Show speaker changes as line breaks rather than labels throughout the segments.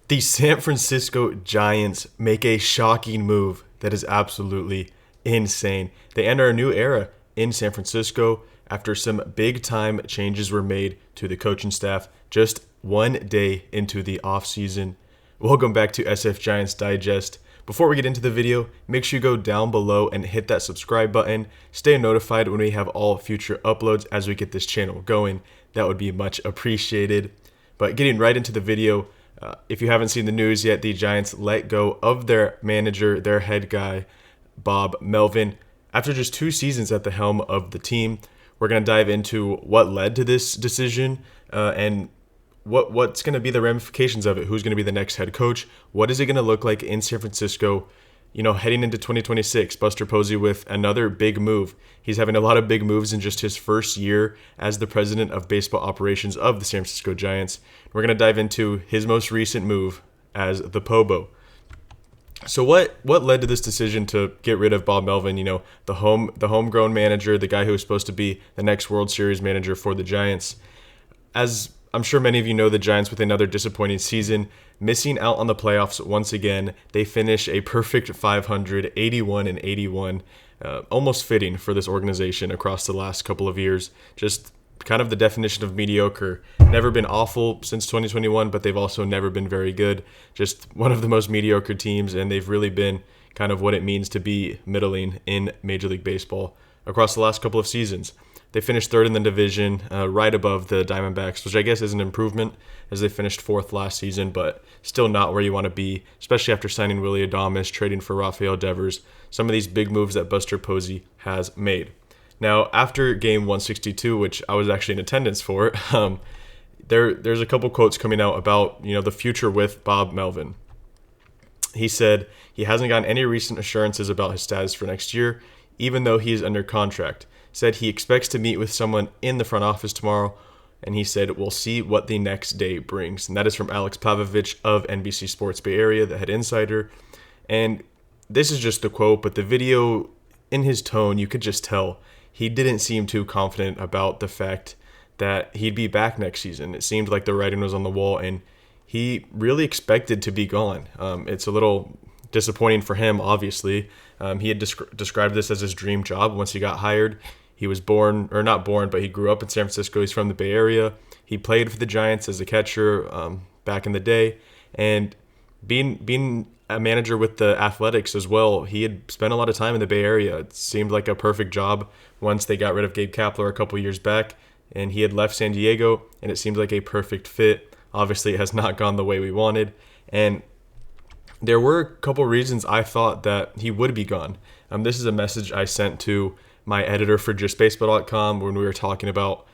The San Francisco Giants make a shocking move that is absolutely insane. They enter a new era in San Francisco after some big time changes were made to the coaching staff just one day into the offseason. Welcome back to SF Giants Digest. Before we get into the video, make sure you go down below and hit that subscribe button. Stay notified when we have all future uploads as we get this channel going. That would be much appreciated. But getting right into the video, if you haven't seen the news yet, the Giants let go of their manager, their head guy, Bob Melvin, after just 2 seasons at the helm of the team. We're going to dive into what led to this decision and what's going to be the ramifications of it. Who's going to be the next head coach? What is it going to look like in San Francisco, heading into 2026? Buster Posey with another big move. He's having a lot of big moves in just his first year as the president of baseball operations of the San Francisco Giants. We're going to dive into his most recent move as the Pobo. So what led to this decision to get rid of Bob Melvin, the homegrown manager, the guy who was supposed to be the next World Series manager for the Giants? As I'm sure many of you know, the Giants with another disappointing season, missing out on the playoffs once again. They finish a perfect 500, 81-81, almost fitting for this organization across the last couple of years. Just kind of the definition of mediocre. Never been awful since 2021, but they've also never been very good. Just one of the most mediocre teams, and they've really been kind of what it means to be middling in Major League Baseball across the last couple of seasons. They finished third in the division, right above the Diamondbacks, which I guess is an improvement as they finished fourth last season, but still not where you want to be, especially after signing Willy Adames, trading for Rafael Devers, some of these big moves that Buster Posey has made. Now, after game 162, which I was actually in attendance for, there's a couple quotes coming out about the future with Bob Melvin. He said he hasn't gotten any recent assurances about his status for next year, even though he is under contract. Said he expects to meet with someone in the front office tomorrow, and he said we'll see what the next day brings. And that is from Alex Pavlovich of NBC Sports Bay Area, the head insider. And this is just the quote, but the video, in his tone, you could just tell he didn't seem too confident about the fact that he'd be back next season. It seemed like the writing was on the wall, and he really expected to be gone. It's a little disappointing for him, obviously. He had described this as his dream job once he got hired. He was born, or not born, but he grew up in San Francisco. He's from the Bay Area. He played for the Giants as a catcher back in the day. And being a manager with the Athletics as well, he had spent a lot of time in the Bay Area. It seemed like a perfect job once they got rid of Gabe Kapler a couple years back. And he had left San Diego, and it seemed like a perfect fit. Obviously, it has not gone the way we wanted. And there were a couple reasons I thought that he would be gone. This is a message I sent to my editor for justbaseball.com when we were talking about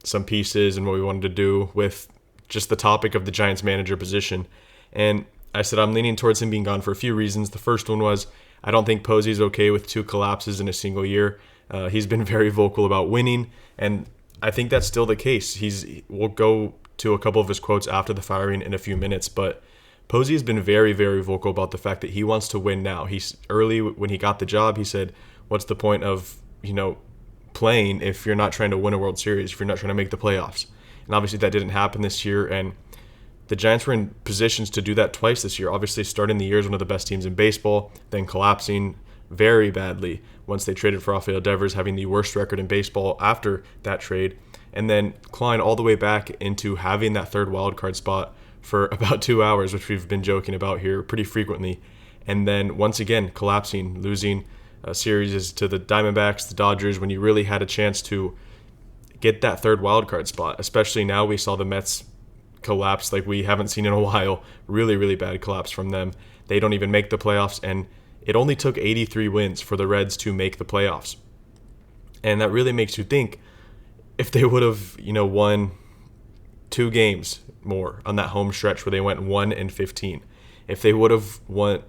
some pieces and what we wanted to do with just the topic of the Giants manager position. And I said I'm leaning towards him being gone for a few reasons. The first one was I don't think Posey's okay with 2 collapses in a single year. He's been very vocal about winning, and I think that's still the case. We'll go to a couple of his quotes after the firing in a few minutes, but Posey has been very, very vocal about the fact that he wants to win now. He's early when he got the job, he said, what's the point of, playing if you're not trying to win a World Series, if you're not trying to make the playoffs? And obviously that didn't happen this year, and the Giants were in positions to do that twice this year. Obviously starting the year as one of the best teams in baseball, then collapsing very badly once they traded for Rafael Devers, having the worst record in baseball after that trade, and then clawing all the way back into having that third wild card spot for about 2 hours, which we've been joking about here pretty frequently, and then once again collapsing, losing series to the Diamondbacks, the Dodgers, when you really had a chance to get that third wild card spot. Especially now we saw the Mets collapse like we haven't seen in a while. Really, really bad collapse from them. They don't even make the playoffs, and it only took 83 wins for the Reds to make the playoffs. And that really makes you think, if they would have, won 2 games more on that home stretch where they went 1-15, if they would have won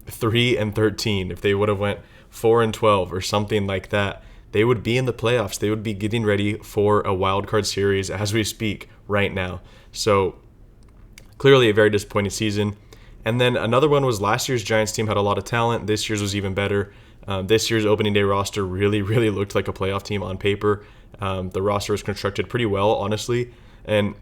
3-13, if they would have went 4-12 or something like that, they would be in the playoffs. They would be getting ready for a wild card series as we speak right now. So clearly a very disappointing season. And then another one was last year's Giants team had a lot of talent. This year's was even better. This year's opening day roster really, really looked like a playoff team on paper. The roster was constructed pretty well, honestly. And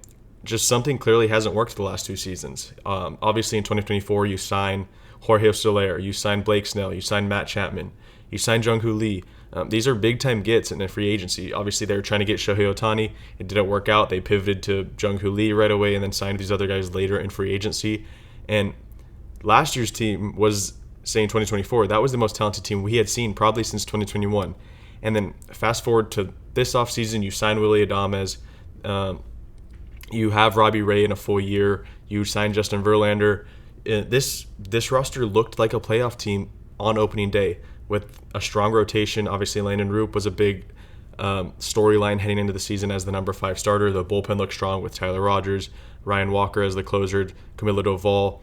just something clearly hasn't worked the last 2 seasons. Obviously, in 2024, you sign Jorge Soler, you sign Blake Snell, you sign Matt Chapman, you sign Jung Hoo Lee. These are big-time gets in a free agency. Obviously, they were trying to get Shohei Ohtani. It didn't work out. They pivoted to Jung Hoo Lee right away and then signed these other guys later in free agency. And last year's team was, saying 2024, that was the most talented team we had seen probably since 2021. And then fast forward to this offseason, you sign Willy Adames. You have Robbie Ray in a full year. You signed Justin Verlander. This roster looked like a playoff team on opening day with a strong rotation. Obviously, Landon Roop was a big storyline heading into the season as the number 5 starter. The bullpen looked strong with Tyler Rogers, Ryan Walker as the closer, Camilo Doval,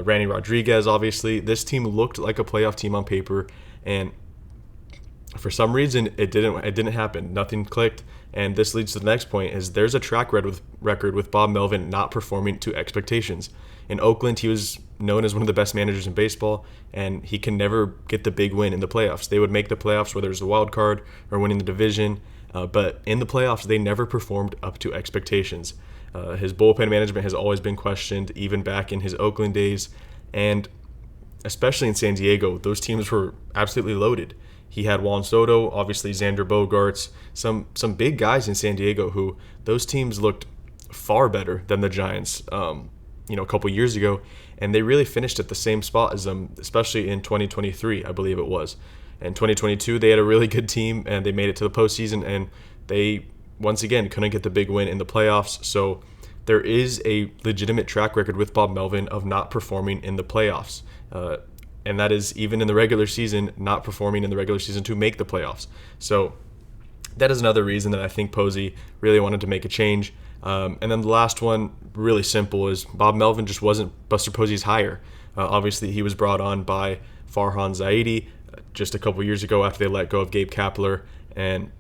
Randy Rodriguez. Obviously, this team looked like a playoff team on paper, and for some reason it didn't happen. Nothing clicked, and this leads to the next point: is there's a track record with Bob Melvin not performing to expectations. In Oakland, he was known as one of the best managers in baseball, and he can never get the big win in the playoffs. They would make the playoffs whether it was a wild card or winning the division, but in the playoffs, they never performed up to expectations. His bullpen management has always been questioned, even back in his Oakland days, and especially in San Diego, those teams were absolutely loaded. He had Juan Soto, obviously Xander Bogaerts, some big guys in San Diego who those teams looked far better than the Giants, a couple years ago, and they really finished at the same spot as them, especially in 2023, I believe it was. In 2022, they had a really good team, and they made it to the postseason, and they, once again, couldn't get the big win in the playoffs. So there is a legitimate track record with Bob Melvin of not performing in the playoffs. And that is even in the regular season, not performing in the regular season to make the playoffs. So that is another reason that I think Posey really wanted to make a change. And then the last one, really simple, is Bob Melvin just wasn't Buster Posey's hire. Obviously, he was brought on by Farhan Zaidi just a couple years ago after they let go of Gabe Kapler. And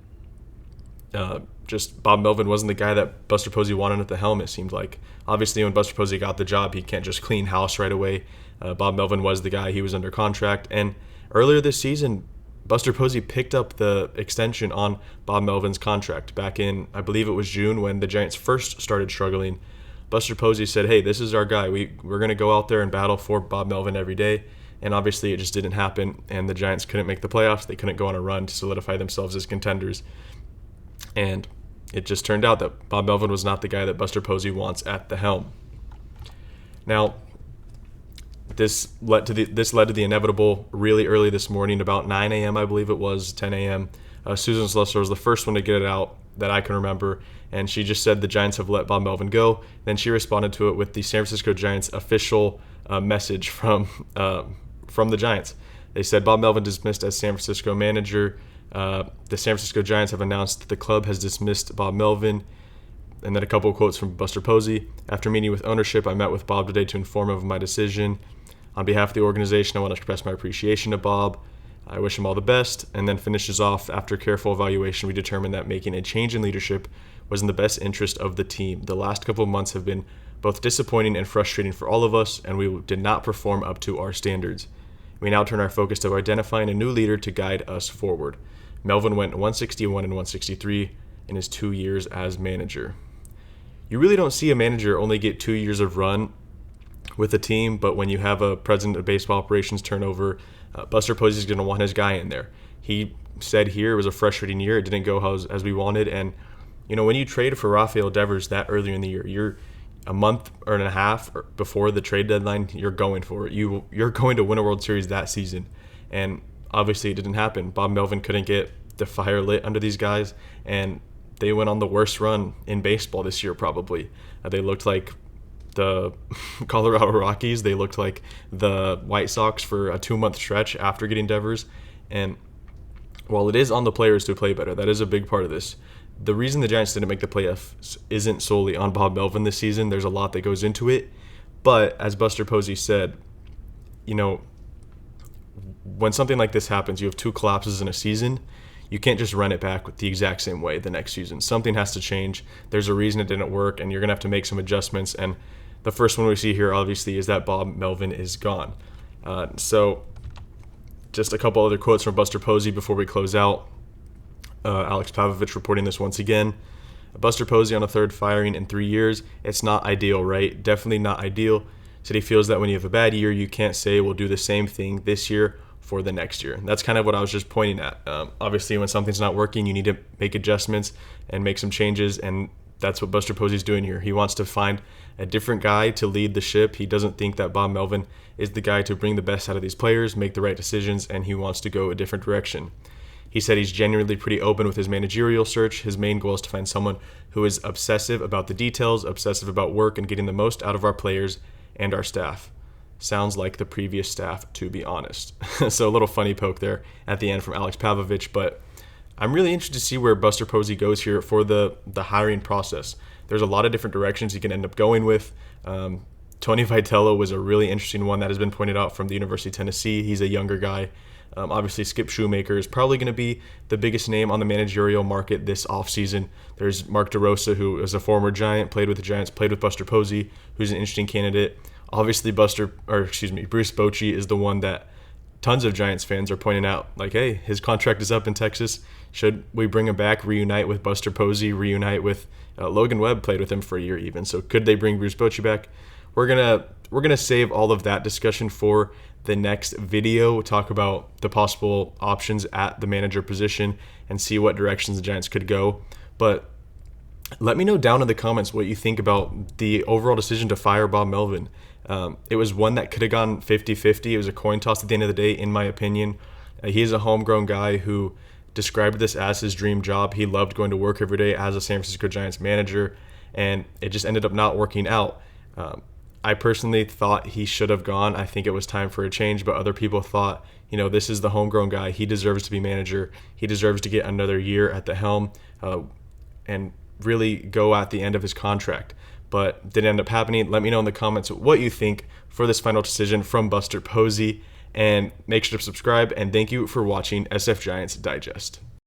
just Bob Melvin wasn't the guy that Buster Posey wanted at the helm, it seemed like. Obviously, when Buster Posey got the job, he can't just clean house right away. Bob Melvin was the guy. He was under contract. And earlier this season, Buster Posey picked up the extension on Bob Melvin's contract back in, I believe it was June, when the Giants first started struggling. Buster Posey said, hey, this is our guy. We're going to go out there and battle for Bob Melvin every day. And obviously it just didn't happen, and the Giants couldn't make the playoffs. They couldn't go on a run to solidify themselves as contenders. And it just turned out that Bob Melvin was not the guy that Buster Posey wants at the helm. Now, This led to the inevitable really early this morning, about 9 a.m., I believe it was, 10 a.m. Susan Slusser was the first one to get it out that I can remember, and she just said the Giants have let Bob Melvin go. Then she responded to it with the San Francisco Giants official message from the Giants. They said Bob Melvin dismissed as San Francisco manager. The San Francisco Giants have announced that the club has dismissed Bob Melvin. And then a couple of quotes from Buster Posey. After meeting with ownership, I met with Bob today to inform him of my decision. On behalf of the organization, I want to express my appreciation to Bob. I wish him all the best. And then finishes off, after careful evaluation, we determined that making a change in leadership was in the best interest of the team. The last couple of months have been both disappointing and frustrating for all of us, and we did not perform up to our standards. We now turn our focus to identifying a new leader to guide us forward. Melvin went 161 and 163 in his 2 years as manager. You really don't see a manager only get 2 years of run with a team, but when you have a president of baseball operations turnover, Buster Posey is going to want his guy in there. He said here it was a frustrating year. It didn't go as we wanted. And, when you trade for Rafael Devers that earlier in the year, you're a month or and a half before the trade deadline, you're going for it. You're going to win a World Series that season. And obviously it didn't happen. Bob Melvin couldn't get the fire lit under these guys, and they went on the worst run in baseball this year probably. They looked like the Colorado Rockies. They looked like the White Sox for a 2-month stretch after getting Devers. And while it is on the players to play better, that is a big part of this. The reason the Giants didn't make the playoffs isn't solely on Bob Melvin this season. There's a lot that goes into it. But as Buster Posey said, when something like this happens, you have 2 collapses in a season, you can't just run it back the exact same way the next season. Something has to change. There's a reason it didn't work, and you're going to have to make some adjustments. And the first one we see here, obviously, is that Bob Melvin is gone. So just a couple other quotes from Buster Posey before we close out. Alex Pavlovich reporting this once again. Buster Posey on a third firing in 3 years, it's not ideal, right? Definitely not ideal. Said he feels that when you have a bad year, you can't say we'll do the same thing this year for the next year. And that's kind of what I was just pointing at. Obviously, when something's not working, you need to make adjustments and make some changes, and that's what Buster Posey's doing here. He wants to find a different guy to lead the ship. He doesn't think that Bob Melvin is the guy to bring the best out of these players, make the right decisions, and he wants to go a different direction. He said he's genuinely pretty open with his managerial search. His main goal is to find someone who is obsessive about the details, obsessive about work, and getting the most out of our players and our staff. Sounds like the previous staff, to be honest. So a little funny poke there at the end from Alex Pavlovich, but I'm really interested to see where Buster Posey goes here for the hiring process. There's a lot of different directions he can end up going with. Tony Vitello was a really interesting one that has been pointed out from the University of Tennessee. He's a younger guy. Obviously, Skip Shoemaker is probably going to be the biggest name on the managerial market this offseason. There's Mark DeRosa, who is a former Giant, played with the Giants, played with Buster Posey, who's an interesting candidate. Obviously, Bruce Bochy is the one that tons of Giants fans are pointing out, like, hey, his contract is up in Texas. Should we bring him back, reunite with Buster Posey, reunite with Logan Webb, played with him for a year even. So could they bring Bruce Bochy back? We're gonna save all of that discussion for the next video. We'll talk about the possible options at the manager position and see what directions the Giants could go. But let me know down in the comments what you think about the overall decision to fire Bob Melvin. It was one that could have gone 50-50. It was a coin toss at the end of the day, in my opinion. He is a homegrown guy who described this as his dream job. He loved going to work every day as a San Francisco Giants manager, and it just ended up not working out. I personally thought he should have gone. I think it was time for a change, but other people thought, this is the homegrown guy. He deserves to be manager. He deserves to get another year at the helm and really go at the end of his contract. But didn't end up happening. Let me know in the comments what you think for this final decision from Buster Posey, and make sure to subscribe, and thank you for watching SF Giants Digest.